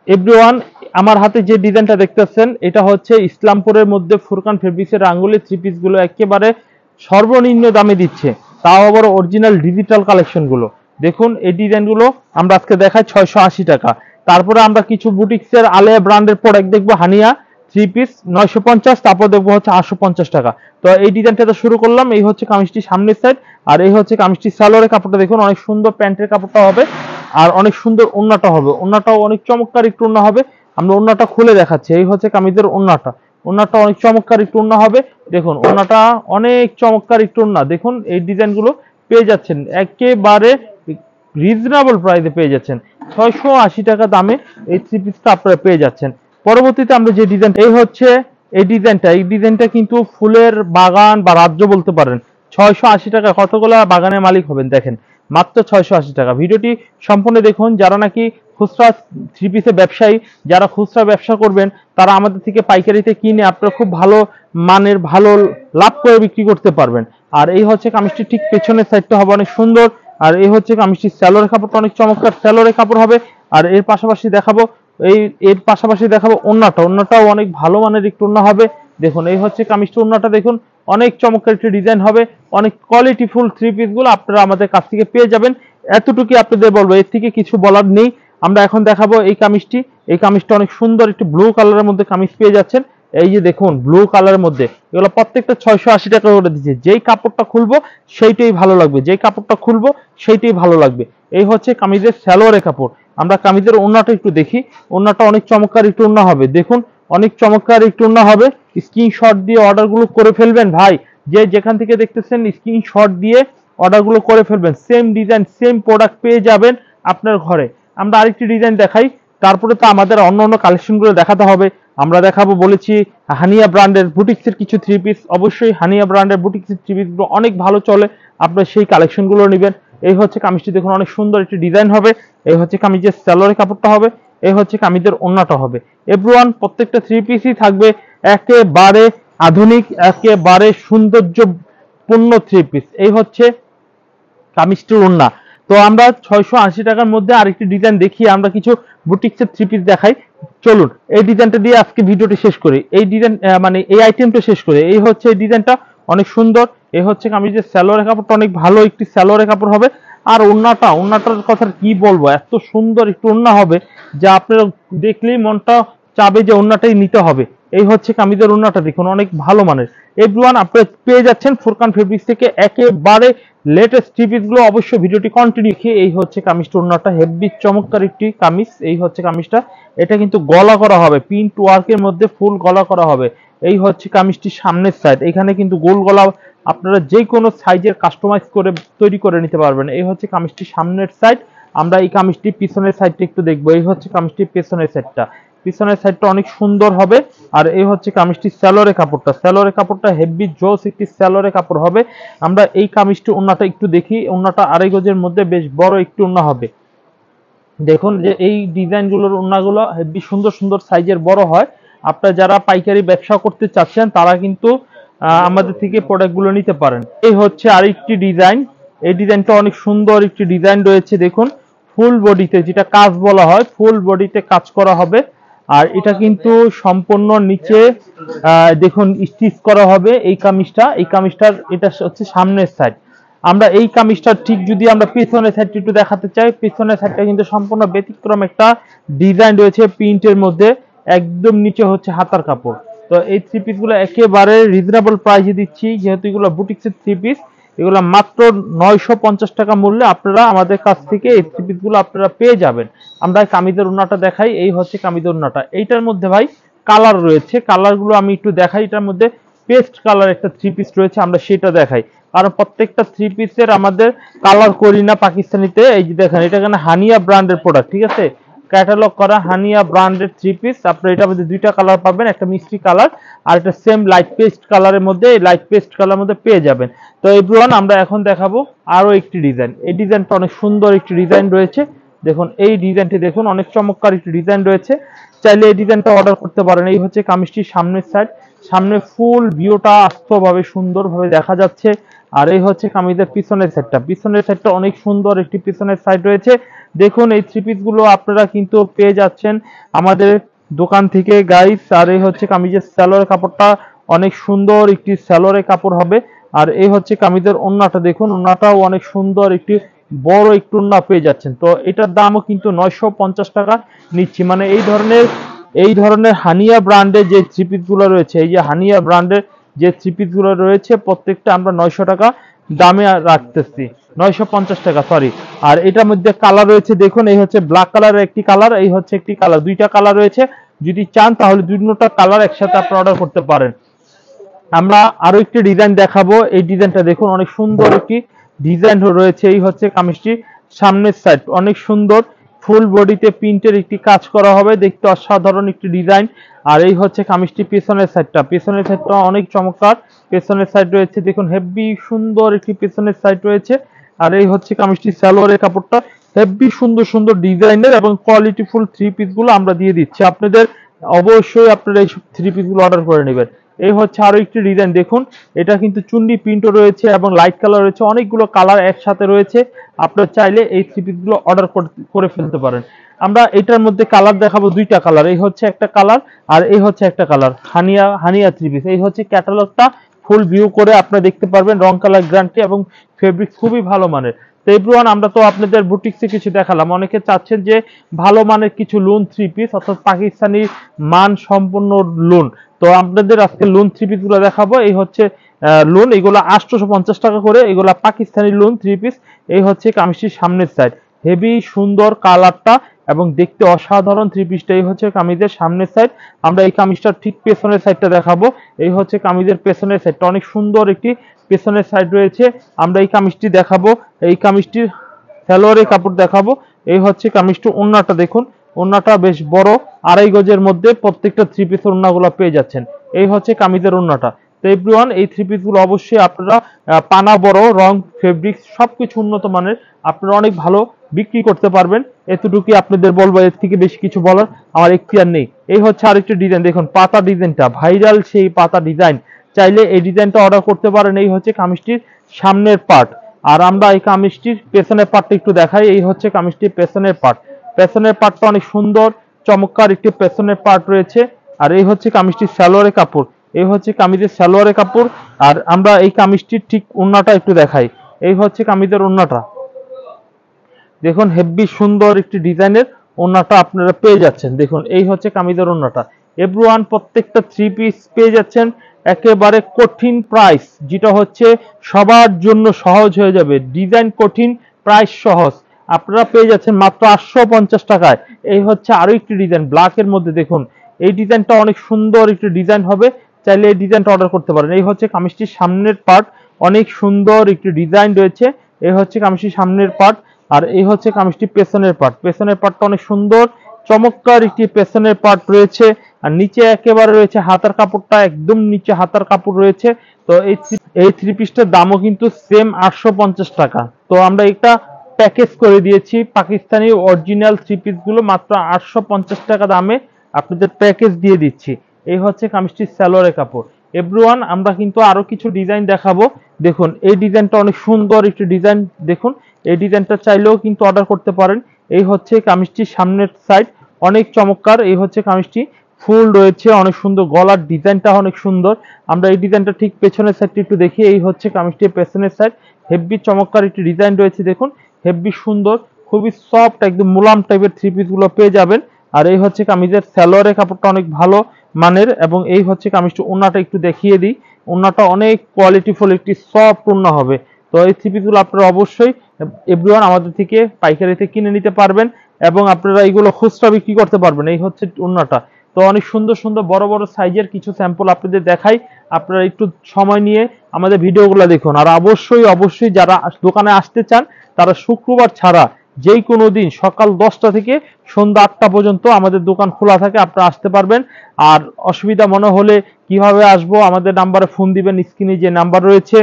Everyone, আমার হাতে যে ডিজাইনটা দেখতেছেন এটা হচ্ছে ইসলামপুরের মধ্যে ফুরকান ফেব্রিক্সের আঙ্গুলি থ্রি পিস গুলো একেবারে সর্বনিম্ন দামে দিচ্ছে, তাও আবার অরিজিনাল ডিজিটাল কালেকশন গুলো। দেখুন এই ডিজাইনগুলো আমরা আজকে দেখাই 680 টাকা। তারপরে আমরা কিছু বুটিক্সের আলেয়া ব্র্যান্ডের প্রোডাক্ট দেখবো, হানিয়া থ্রি পিস 950, তারপর দেখবো হচ্ছে 850 টাকা। তো এই ডিজাইনটা শুরু করলাম। এই হচ্ছে কামিজটি সামনের সাইড, আর এই হচ্ছে কামিজটি সালোয়ারের কাপড়টা দেখুন অনেক সুন্দর, প্যান্টের কাপড়টা হবে আর অনেক সুন্দর ওন্নাটা হবে, ওন্নাটাও অনেক চমৎকার একটু ওন্না হবে। আমরা ওন্নাটা খুলে দেখাচ্ছি। এই হচ্ছে কামিজের ওন্নাটা, ওন্নাটা অনেক চমৎকার একটু ওন্না হবে। দেখুন ওন্নাটা অনেক চমৎকার একটু ওন্না। দেখুন এই ডিজাইনগুলো পেয়ে যাচ্ছেন একেবারে রিজনেবল প্রাইসে পেয়ে যাচ্ছেন, 680 টাকা দামে এই থ্রি পিসটা আপনারা পেয়ে যাচ্ছেন। পরবর্তীতে আমরা যে ডিজাইন, এই হচ্ছে এই ডিজাইনটা কিন্তু ফুলের বাগান বা রাজ্য বলতে পারেন। 680 টাকা কতগুলা বাগানের মালিক হবেন দেখেন, মাত্র 680 টাকা। ভিডিওটি সম্পূর্ণ দেখুন। যারা নাকি খুচরা থ্রি পিসের ব্যবসায়ী, যারা খুচরা ব্যবসা করবেন, তারা আমাদের থেকে পাইকারিতে কিনে আপনারা খুব ভালো মানের, ভালো লাভ করে বিক্রি করতে পারবেন। আর এই হচ্ছে কামিজটি ঠিক পেছনের সাইডটা হবে অনেক সুন্দর। আর এই হচ্ছে কামিজটি স্যালোরের কাপড়টা অনেক চমৎকার স্যালোরের কাপড় হবে। আর এর পাশাপাশি দেখাবো ওন্নাটাও অনেক ভালো মানের একটু ওন্না হবে। দেখুন এই হচ্ছে কামিজটি, ওন্নাটা দেখুন অনেক চমৎকার একটি ডিজাইন হবে। অনেক কোয়ালিটিফুল থ্রি পিস গুলো আপনারা আমাদের কাছ থেকে পেয়ে যাবেন। এতটুকু আপনাদের বলবো, এর থেকে কিছু বলার নেই। আমরা এখন দেখাবো এই কামিজটি। এই কামিজটা অনেক সুন্দর একটি ব্লু কালারের মধ্যে কামিজ পেয়ে যাচ্ছেন। এই যে দেখুন ব্লু কালারের মধ্যে, এগুলো প্রত্যেকটা 680 টাকা করে দিচ্ছে। যেই কাপড়টা খুলবো সেইটাই ভালো লাগবে, যেই কাপড়টা খুলবো সেইটাই ভালো লাগবে। এই হচ্ছে কামিজের সালোয়ারের কাপড়। আমরা কামিজের ওন্নাটা একটু দেখি। ওন্নাটা অনেক চমৎকার একটু ওন্না হবে, দেখুন অনেক চমৎকার একটু ওন্না হবে। স্ক্রিনশট দিয়ে অর্ডারগুলো করে ফেলবেন ভাই, যে যেখান থেকে দেখতেছেন স্ক্রিনশট দিয়ে অর্ডারগুলো করে ফেলবেন। সেম ডিজাইন সেম প্রোডাক্ট পেয়ে যাবেন আপনার ঘরে। আমরা আরেকটি ডিজাইন দেখাই, তারপরে তো আমাদের অন্য অন্য কালেকশনগুলো দেখাতে হবে। আমরা দেখাবো বলেছি হানিয়া ব্র্যান্ডের বুটিক্সের কিছু থ্রি পিস। অবশ্যই হানিয়া ব্র্যান্ডের বুটিক্সের থ্রি পিসগুলো অনেক ভালো চলে, আপনারা সেই কালেকশনগুলো নেবেন। এই হচ্ছে কামিজটি দেখুন অনেক সুন্দর একটি ডিজাইন হবে। এই হচ্ছে কামিজের সালোয়ারের কাপড়টা হবে। এই হচ্ছে কামিজের ওন্নাটা হবে। এভরিওয়ান, প্রত্যেকটা থ্রি পিসই থাকবে একেবারে আধুনিক, একেবারে সৌন্দর্যপূর্ণ থ্রি পিস। এই হচ্ছে কামিজটির ওন্না। তো আমরা 680 টাকার মধ্যে আরেকটি ডিজাইন দেখি, আমরা কিছু বুটিক্সের থ্রি পিস দেখাই। চলুন এই ডিজাইনটা দিয়ে আজকে ভিডিওটি শেষ করি। এই ডিজাইন মানে এই আইটেমটা শেষ করি। এই হচ্ছে এই ডিজাইনটা অনেক সুন্দর। এই হচ্ছে কামিজের সালোয়ারের কাপড়টা অনেক ভালো একটি সালোয়ারের কাপড় হবে। আর ওন্নাটার কথা কি বলবো, এত সুন্দর একটু ওন্না হবে যা আপনারা দেখলেই মনটা চাবে যে ওন্নাটাই নিতে হবে। এই হচ্ছে কামিজের ওন্নাটা দেখুন অনেক ভালো মানের। এভরিওয়ান, আপনারা পেয়ে যাচ্ছেন ফুরকান ফেব্রিক্স থেকে একেবারে লেটেস্ট থ্রি পিস গুলো। অবশ্যই ভিডিওটি কন্টিনিউ কি। এই হচ্ছে কামিজটা, ওন্নাটা হেভি চমৎকার একটি কামিজ। এই হচ্ছে কামিজটা, এটা কিন্তু গলা করা হবে, প্রিন্ট ওয়ার্কের মধ্যে ফুল গলা করা হবে। এই হচ্ছে কামিজটি সামনের সাইড, এখানে কিন্তু গোল গলা আপনারা যে কোনো সাইজের কাস্টমাইজ করে তৈরি করে নিতে পারবেন। এই হচ্ছে কামিজটি সামনের সাইড। আমরা এই কামিজটি পিছনের সাইডটা একটু দেখবো। এই হচ্ছে কামিজটি পেছনের সাইডটা, পিছনের সাইডটা অনেক সুন্দর হবে। আর এই হচ্ছে কামিজটি সালোয়ারের কাপড়টা, সালোয়ারের কাপড়টা হেভি জোস একটি সালোয়ারের কাপড় হবে। আমরা এই কামিজটি ওন্নাটা একটু দেখি। ওন্নাটা 2.5 গজের মধ্যে বেশ বড় একটু ওন্না হবে। দেখুন যে এই ডিজাইনগুলোর ওন্নাগুলো হেভি সুন্দর সুন্দর সাইজের বড় হয়। আপনারা যারা পাইকারি ব্যবসা করতে চাচ্ছেন তারা কিন্তু আমাদের থেকে প্রোডাক্টগুলো নিতে পারেন। এই হচ্ছে আরেকটি ডিজাইন। এই ডিজাইনটা অনেক সুন্দর একটি ডিজাইন রয়েছে। দেখুন ফুল বডিতে, যেটা কাজ বলা হয়, ফুল বডিতে কাজ করা হবে। আর এটা কিন্তু সম্পূর্ণ নিচে দেখুন স্টিচ করা হবে। এই কামিজটার এটা হচ্ছে সামনের সাইড। আমরা এই কামিজটা ঠিক যদি আমরা পিছনের সাইডটা একটু দেখাতে চাই, পিছনের সাইডটা কিন্তু সম্পূর্ণ ব্যতিক্রম একটা ডিজাইন রয়েছে প্রিন্টের মধ্যে। একদম নিচে হচ্ছে হাতার কাপড়। তো এই থ্রি পিস গুলো একেবারে রিজনেবল প্রাইসে দিচ্ছি, যেহেতু এগুলো বুটিক্সের থ্রি পিস। এগুলো মাত্র 950 টাকা মূল্যে আপনারা আমাদের কাছ থেকে এই থ্রি পিস গুলো আপনারা পেয়ে যাবেন। আমরা কামিজের ওন্নাটা দেখাই। এই হচ্ছে কামিজের ওন্নাটা। এইটার মধ্যে ভাই কালার রয়েছে, কালার গুলো আমি একটু দেখাই। এটার মধ্যে পেস্ট কালার একটা থ্রি পিস রয়েছে, আমরা সেটা দেখাই। কারণ প্রত্যেকটা থ্রি পিসের আমাদের কালার করি না পাকিস্তানিতে। এই যে দেখেন, এটা এখানে হানিয়া ব্র্যান্ডের প্রোডাক্ট, ঠিক আছে, ক্যাটালগ করা হানিয়া ব্র্যান্ডের থ্রি পিস। আপনারা এটার মধ্যে দুইটা কালার পাবেন, একটা মিষ্টি কালার আর একটা সেম লাইট পেস্ট কালারের মধ্যে। এই লাইট পেস্ট কালারের মধ্যে পেয়ে যাবেন। তো এভরিওয়ান, আমরা এখন দেখাবো আরো একটি ডিজাইন। এই ডিজাইনটা অনেক সুন্দর একটি ডিজাইন রয়েছে। দেখুন এই ডিজাইনটি দেখুন অনেক চমৎকার একটি ডিজাইন রয়েছে। চাইলে এই ডিজাইনটা অর্ডার করতে পারেন। এই হচ্ছে কামিজটির সামনের সাইড, সামনে ফুল ভিউটা আস্তভাবে সুন্দরভাবে দেখা যাচ্ছে। আর এই হচ্ছে কামিজের পিছনের সাইডটা, পিছনের সাইডটা অনেক সুন্দর একটি পিছনের সাইড রয়েছে। দেখুন এই থ্রি পিস গুলো আপনারা কিন্তু পেয়ে যাচ্ছেন আমাদের দোকান থেকে গাইস। আর এই হচ্ছে কামিজের সালোয়ারের কাপড়টা অনেক সুন্দর একটি সালোয়ারের কাপড় হবে। আর এই হচ্ছে কামিজের ওন্নাটা, দেখুন ওন্নাটাও অনেক সুন্দর একটি বড় একটু ওন্না পেয়ে যাচ্ছেন। তো এটার দামও কিন্তু 950 টাকা নিচ্ছি। মানে এই ধরনের হানিয়া ব্র্যান্ডের যে থ্রি পিস গুলো রয়েছে, এই যে হানিয়া ব্র্যান্ডের যে থ্রি পিস গুলো রয়েছে প্রত্যেকটা আমরা 900 টাকা দামে রাখতেছি, 950 টাকা সরি। আর এটার মধ্যে কালার রয়েছে, দেখুন এই হচ্ছে ব্ল্যাক কালারের একটি কালার, এই হচ্ছে একটি কালার, দুইটা কালার রয়েছে। যদি চান তাহলে দুটোটা কালার একসাথে আপনি অর্ডার করতে পারেন। আমরা আরো একটি ডিজাইন দেখাবো। এই ডিজাইনটা দেখুন অনেক সুন্দর একটি ডিজাইন রয়েছে। এই হচ্ছে কামিজটি সামনের সাইড, অনেক সুন্দর ফুল বডিতে প্রিন্টের একটি কাজ করা হবে, দেখতে অসাধারণ একটি ডিজাইন। আর এই হচ্ছে কামিজটি পেছনের সাইডটা অনেক চমৎকার পেছনের সাইড রয়েছে, দেখুন হেভি সুন্দর একটি পেছনের সাইড রয়েছে। আর এই হচ্ছে কামিজটি সালোয়ারের কাপড়টা হেভি সুন্দর সুন্দর ডিজাইনের এবং কোয়ালিটিফুল থ্রি পিস গুলো আমরা দিয়ে দিচ্ছি আপনাদের। অবশ্যই আপনারা এই থ্রি পিস গুলো অর্ডার করে নেবেন। এই হচ্ছে আরো একটি ডিজাইন, দেখুন এটা কিন্তু চুন্ডি প্রিন্টও রয়েছে এবং লাইট কালার রয়েছে, অনেকগুলো কালার একসাথে রয়েছে। আপনারা চাইলে এই থ্রি পিস গুলো অর্ডার করে ফেলতে পারেন। আমরা এটার মধ্যে কালার দেখাবো, দুইটা কালার, এই হচ্ছে একটা কালার আর এই হচ্ছে একটা কালার, হানিয়া থ্রি পিস। এই হচ্ছে ক্যাটালগটা ফুল ভিউ করে আপনারা দেখতে পারবেন, রং কালার গ্যারান্টি এবং ফেব্রিক খুবই ভালো মানের। তো এভরিওয়ান, আমরা তো আপনাদের বুটিক্সে কিছু দেখালাম, অনেকে চাচ্ছেন যে ভালো মানের কিছু লুন থ্রি পিস অর্থাৎ পাকিস্তানি মান সম্পন্ন লুন। তো আপনাদের আজকে লুন থ্রি পিস গুলো দেখাবো। এই হচ্ছে লুন, এগুলো 850 টাকা করে, এগুলো পাকিস্তানি লুন থ্রি পিস। এই হচ্ছে কামিজটির সামনের সাইড, হেভি সুন্দর কালারটা এবং দেখতে অসাধারণ থ্রি পিসটা। এই হচ্ছে কামিজের সামনের সাইড। আমরা এই কামিজটার ঠিক পেছনের সাইডটা দেখাবো। এই হচ্ছে কামিজের পেছনের সাইডটা, অনেক সুন্দর একটি পেছনের সাইড রয়েছে। আমরা এই কামিজটি দেখাবো, এই কামিজটির সালোয়ারের কাপড় দেখাবো। এই হচ্ছে কামিজটি ওন্নাটা, দেখুন ওন্নাটা বেশ বড়, 2.5 গজের মধ্যে প্রত্যেকটা থ্রি পিসের ওন্নাগুলো পেয়ে যাচ্ছেন। এই হচ্ছে কামিজের ওন্নাটা। তো এভরিওয়ান, এই থ্রি পিস গুলো অবশ্যই আপনারা পানা বড়, রং ফেব্রিক সবকিছু উন্নত মানের, আপনারা অনেক ভালো বিক্রি করতে পারবেন। এতটুকুই আপনাদের বলবো, এর থেকে বেশি কিছু বলার আমার এখতিয়ার নেই। এই হচ্ছে আরেকটি ডিজাইন, দেখুন পাতা ডিজাইনটা ভাইরাল, সেই পাতা ডিজাইন, চাইলে এই ডিজাইনটা অর্ডার করতে পারেন। এই হচ্ছে কামিজটির সামনের পার্ট। আর আমরা এই কামিজটির পেছনের পার্টটা একটু দেখাই। এই হচ্ছে কামিজটির পেছনের পার্ট, পেছনের পার্টটা অনেক সুন্দর চমৎকার একটি পেছনের পার্ট রয়েছে। আর এই হচ্ছে কামিজটির সালোয়ারের কাপড়, এই হচ্ছে কামিজের সালোয়ারের কাপড়। আর আমরা এই কামিজটির ঠিক ওন্নাটা একটু দেখাই। এই হচ্ছে কামিজের ওন্নাটা, দেখুন হেভি সুন্দর একটি ডিজাইনের ওন্নাটা আপনারা পেয়ে যাচ্ছেন। দেখুন এই হচ্ছে কামিজের ওন্নাটা। এভরিওয়ান, প্রত্যেকটা থ্রি পিস পেয়ে যাচ্ছেন একেবারে কঠিন প্রাইস, যেটা হচ্ছে সবার জন্য সহজ হয়ে যাবে। ডিজাইন কঠিন, প্রাইস সহজ। আপনারা পেয়ে যাচ্ছেন মাত্র 850 টাকায়। এই হচ্ছে আরো একটি ডিজাইন ব্ল্যাকের মধ্যে, দেখুন এই ডিজাইনটা অনেক সুন্দর একটি ডিজাইন হবে, চাইলে এই ডিজাইনটা অর্ডার করতে পারেন। এই হচ্ছে কামিজটির সামনের পার্ট, অনেক সুন্দর একটি ডিজাইন রয়েছে। এই হচ্ছে কামিজটির সামনের পার্ট। আর এই হচ্ছে কামিজটি পেছনের পার্ট, পেছনের পার্টটা অনেক সুন্দর চমৎকার একটি পেছনের পার্ট রয়েছে। আর নিচে একেবারে রয়েছে হাতার কাপড়টা, একদম নিচে হাতার কাপড় রয়েছে। তো এই থ্রি পিসটার দামও কিন্তু সেম 850 টাকা। তো আমরা এটা প্যাকেজ করে দিয়েছি, পাকিস্তানি অরিজিনাল থ্রি পিস গুলো মাত্র 850 টাকা দামে আপনাদের প্যাকেজ দিয়ে দিচ্ছি। এই হচ্ছে কামিজটির সালোয়ারের কাপড়। এভরিওয়ান, আমরা কিন্তু আরো কিছু ডিজাইন দেখাবো। দেখুন এই ডিজাইনটা অনেক সুন্দর একটি ডিজাইন, দেখুন এই ডিজাইনটা চাইলেও কিন্তু অর্ডার করতে পারেন। এই হচ্ছে কামিজটির সামনের সাইড, অনেক চমৎকার। এই হচ্ছে কামিজটি ফুল রয়েছে, অনেক সুন্দর, গলার ডিজাইনটা অনেক সুন্দর। আমরা এই ডিজাইনটা ঠিক পেছনের সাইডটি একটু দেখি। এই হচ্ছে কামিজটির পেছনের সাইড, হেভি চমৎকার একটি ডিজাইন রয়েছে, দেখুন হেভি সুন্দর, খুবই সফট, একদম মুলাম টাইপের থ্রি পিস গুলো পেয়ে যাবেন। আর এই হচ্ছে কামিজের সালোয়ারের কাপড়টা অনেক ভালো মানের। এবং এই হচ্ছে কামিজটি ওন্নাটা একটু দেখিয়ে দিই, ওন্নাটা অনেক কোয়ালিটিফুল একটি সফট ওন্না হবে। তো এই থ্রি পিস গুলো আপনারা অবশ্যই এভরিওয়ান আমাদের থেকে পাইকারিতে কিনে নিতে পারবেন এবং আপনারা এইগুলো খুচরা বিক্রি করতে পারবেন। এই হচ্ছে ওন্নাটা। তো অনেক সুন্দর সুন্দর বড় বড় সাইজের কিছু স্যাম্পল আপনাদের দেখাই, আপনারা একটু সময় নিয়ে আমাদের ভিডিওগুলো দেখুন। আর অবশ্যই যারা দোকানে আসতে চান তারা শুক্রবার ছাড়া যেই কোনো দিন সকাল 10টা থেকে সন্ধ্যা 8টা পর্যন্ত আমাদের দোকান খোলা থাকে, আপনারা আসতে পারবেন। আর অসুবিধা মনে হলে কিভাবে আসবো, আমাদের নাম্বারে ফোন দিবেন, স্ক্রিনে যে নাম্বার রয়েছে,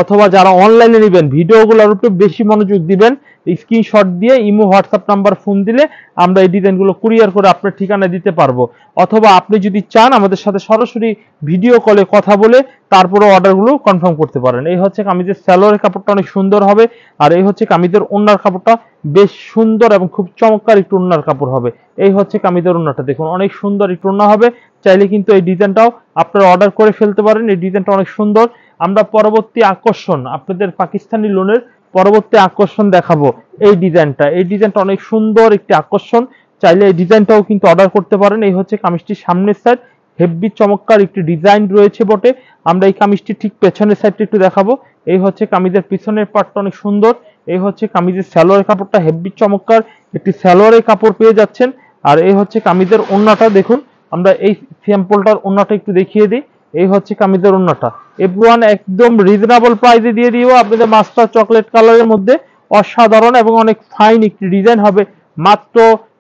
অথবা যারা অনলাইনে নেবেন ভিডিওগুলোর উপর বেশি মনোযোগ দিবেন, স্ক্রিনশট দিয়ে ইমো হোয়াটসঅ্যাপ নাম্বার ফোন দিলে আমরা এই ডিজাইনগুলো কুরিয়ার করে আপনার ঠিকানায় দিতে পারবো। অথবা আপনি যদি চান আমাদের সাথে সরাসরি ভিডিও কলে কথা বলে তারপরে অর্ডারগুলো কনফার্ম করতে পারেন। এই হচ্ছে কামিজের সালোয়ারের কাপড়টা অনেক সুন্দর হবে, আর এই হচ্ছে কামিজের ওড়নার কাপড়টা বেশ সুন্দর এবং খুব চমৎকার একটু ওড়নার কাপড় হবে। এই হচ্ছে কামিজের ওড়নাটা দেখুন, অনেক সুন্দর একটু ওড়না হবে। চাইলে কিন্তু এই ডিজাইনটাও আপনারা অর্ডার করে ফেলতে পারেন। এই ডিজাইনটা অনেক সুন্দর। আমরা পরবর্তী আকর্ষণ আপনাদের পাকিস্তানি লোনের পরবর্তী আকর্ষণ দেখাবো এই ডিজাইনটা। এই ডিজাইনটা অনেক সুন্দর একটি আকর্ষণ, চাইলে এই ডিজাইনটাও কিন্তু অর্ডার করতে পারেন। এই হচ্ছে কামিজটির সামনের সাইড, হেভি চমৎকার একটি ডিজাইন রয়েছে বটে। আমরা এই কামিজটি ঠিক পেছনের সাইডটা একটু দেখাবো। এই হচ্ছে কামিজের পিছনের পার্টটা অনেক সুন্দর। এই হচ্ছে কামিজের সালোয়ারের কাপড়টা হেভি চমৎকার একটি সালোয়ারের কাপড় পেয়ে যাচ্ছেন। আর এই হচ্ছে কামিজের ওড়নাটা দেখুন, আমরা এই স্যাম্পলটার ওড়নাটা একটু দেখিয়ে দিই। এই হচ্ছে কামিজের ওড়নাটা এভরিওয়ান একদম রিজনেবল প্রাইসে দিয়ে দিব আপনাদের, মাস্টার চকলেট কালারের মধ্যে অসাধারণ এবং অনেক ফাইন একটি ডিজাইন হবে মাত্র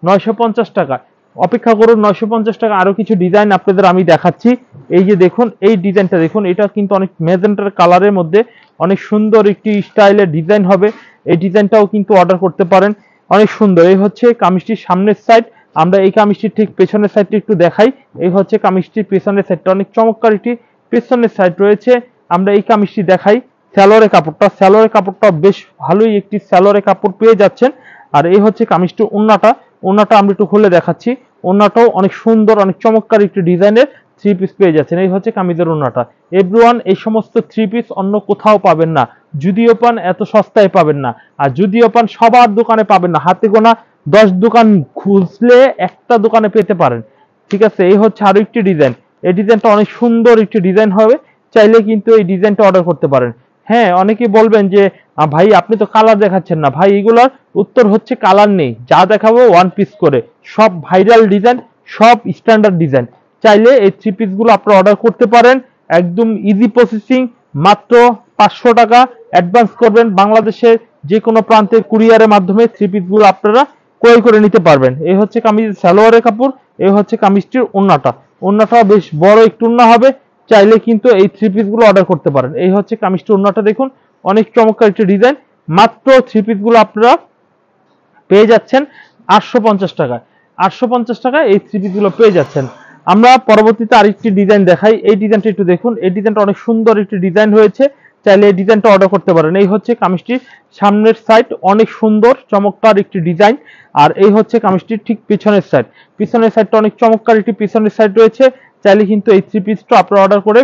950 টাকা। অপেক্ষা করুন, 950 টাকা আরো কিছু ডিজাইন আপনাদের আমি দেখাচ্ছি। এই যে দেখুন, এই ডিজাইনটা দেখুন, এটা কিন্তু অনেক ম্যাজেন্টার কালারের মধ্যে অনেক সুন্দর একটি স্টাইলের ডিজাইন হবে। এই ডিজাইনটাও কিন্তু অর্ডার করতে পারেন, অনেক সুন্দর। এই হচ্ছে কামিজটির সামনের সাইড। আমরা এই কামিজটির ঠিক পেছনের সাইডটি একটু দেখাই। এই হচ্ছে কামিজটির পেছনের সাইডটা অনেক চমৎকার একটি পেছনের সাইড রয়েছে। আমরা এই কামিজটি দেখাই। সালোয়ারের কাপড়টা, সালোয়ারের কাপড়টা বেশ ভালোই একটি সালোয়ারের কাপড় পেয়ে যাচ্ছেন। আর এই হচ্ছে কামিজটি ওড়নাটা, ওড়নাটা আমরা একটু খুলে দেখাচ্ছি। ওড়নাটাও অনেক সুন্দর, অনেক চমৎকার একটি ডিজাইনের থ্রি পিস পেয়ে যাচ্ছেন। এই হচ্ছে কামিজের ওড়নাটা। এভরিওয়ান এই সমস্ত থ্রি পিস অন্য কোথাও পাবেন না, যদিও পান এত সস্তায় পাবেন না। আর যদিও পান সবার দোকানে পাবেন না, হাতে গোনা 10 দোকান খুঁজলে একটা দোকানে পেতে পারেন। ঠিক আছে, এই হচ্ছে আরো একটি ডিজাইন। এই ডিজাইনটা অনেক সুন্দর একটি ডিজাইন হবে, চাইলে কিন্তু এই ডিজাইনটা অর্ডার করতে পারেন। হ্যাঁ, অনেকে বলবেন যে ভাই আপনি তো কালার দেখাচ্ছেন না। ভাই এগুলোর উত্তর হচ্ছে কালার নেই, যা দেখাবো ওয়ান পিস করে, সব ভাইরাল ডিজাইন, সব স্ট্যান্ডার্ড ডিজাইন। চাইলে এই থ্রি পিস গুলো আপনারা অর্ডার করতে পারেন, একদম ইজি প্রসেসিং। মাত্র 500 টাকা অ্যাডভান্স করবেন, বাংলাদেশের যে কোনো প্রান্তে কুরিয়ারের মাধ্যমে থ্রি পিস গুলো আপনারা ক্রয় করে নিতে পারবেন। এই হচ্ছে কামিজের সালোয়ারের কাপড়। এই হচ্ছে কামিজটির ওড়নাটা, ওড়নাটা বেশ বড় একটু ওড়না হবে, চাইলে কিন্তু এই থ্রি পিস গুলো অর্ডার করতে পারেন। এই হচ্ছে কামিজটির ওড়নাটা দেখুন, অনেক চমৎকার একটি ডিজাইন। মাত্র থ্রি পিস গুলো আপনারা পেয়ে যাচ্ছেন 850 টাকায়। 850 টাকায় এই থ্রি পিস গুলো পেয়ে যাচ্ছেন। আমরা পরবর্তীতে আরেকটি ডিজাইন দেখাই। এই ডিজাইনটা একটু দেখুন, এই ডিজাইনটা অনেক সুন্দর একটি ডিজাইন হয়েছে, চাইলে এই ডিজাইনটা অর্ডার করতে পারেন। এই হচ্ছে কামিজটির সামনের সাইড, অনেক সুন্দর চমৎকার একটি ডিজাইন। আর এই হচ্ছে কামিজটির ঠিক পিছনের সাইড, পিছনের সাইডটা অনেক চমৎকার একটি পিছনের সাইড রয়েছে, চাইলে কিন্তু এই থ্রি পিসটা আপনারা অর্ডার করে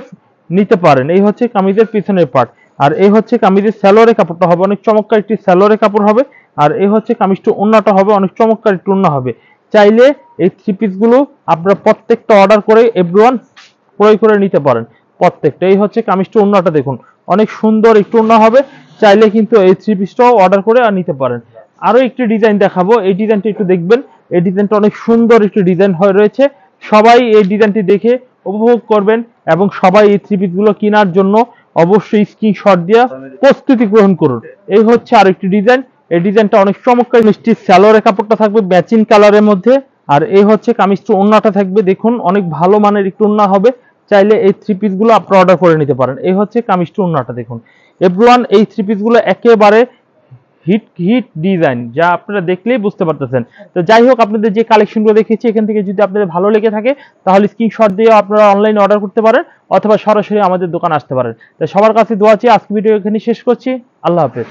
নিতে পারেন। এই হচ্ছে কামিজের পিছনের পার্ট। আর এই হচ্ছে কামিজের সালোয়ারের কাপড়টা হবে অনেক চমৎকার একটি সালোয়ারের কাপড় হবে। আর এই হচ্ছে কামিজটি ওড়নাটা হবে অনেক চমৎকার একটি ওড়না হবে। চাইলে এই থ্রি পিস গুলো আপনারা প্রত্যেকটা অর্ডার করে এভরিওয়ান ক্রয় করে নিতে পারেন প্রত্যেকটা। এই হচ্ছে কামিজটি ওড়নাটা দেখুন, অনেক সুন্দর একটু ওড়না হবে, চাইলে কিন্তু এই থ্রি পিসটাও অর্ডার করে আর নিতে পারেন। আরো একটি ডিজাইন দেখাবো, এই ডিজাইনটা একটু দেখবেন। এই ডিজাইনটা অনেক সুন্দর একটি ডিজাইন হয়ে রয়েছে, সবাই এই ডিজাইনটি দেখে উপভোগ করবেন এবং সবাই এই থ্রি পিস গুলো কেনার জন্য অবশ্যই স্ক্রিনশট দিয়ে প্রস্তুতি গ্রহণ করুন। এই হচ্ছে আরেকটি ডিজাইন। এই ডিজাইনটা অনেক চমৎকার, মিষ্টি সালোয়ারের কাপড়টা থাকবে ম্যাচিং কালারের মধ্যে। আর এই হচ্ছে কামিজটি ওড়নাটা থাকবে দেখুন, অনেক ভালো মানের একটু ওড়না হবে, চাইলে এই থ্রি পিস গুলো আপনারা অর্ডার করে নিতে পারেন। এই হচ্ছে কামিজটি ওড়নাটা দেখুন। এভরিওয়ান এই থ্রি পিস গুলো একেবারে হিট হিট ডিজাইন, যা আপনারা দেখলেই বুঝতে পারতেছেন। তো যাই হোক, আপনাদের যে কালেকশনগুলো দেখেছি এখান থেকে যদি আপনাদের ভালো লেগে থাকে তাহলে স্ক্রিনশট দিয়ে আপনারা অনলাইনে অর্ডার করতে পারেন অথবা সরাসরি আমাদের দোকানে আসতে পারেন। তো সবার কাছে দোয়া চেয়ে আজকে ভিডিও এখানে শেষ করছি। আল্লাহ হাফেজ।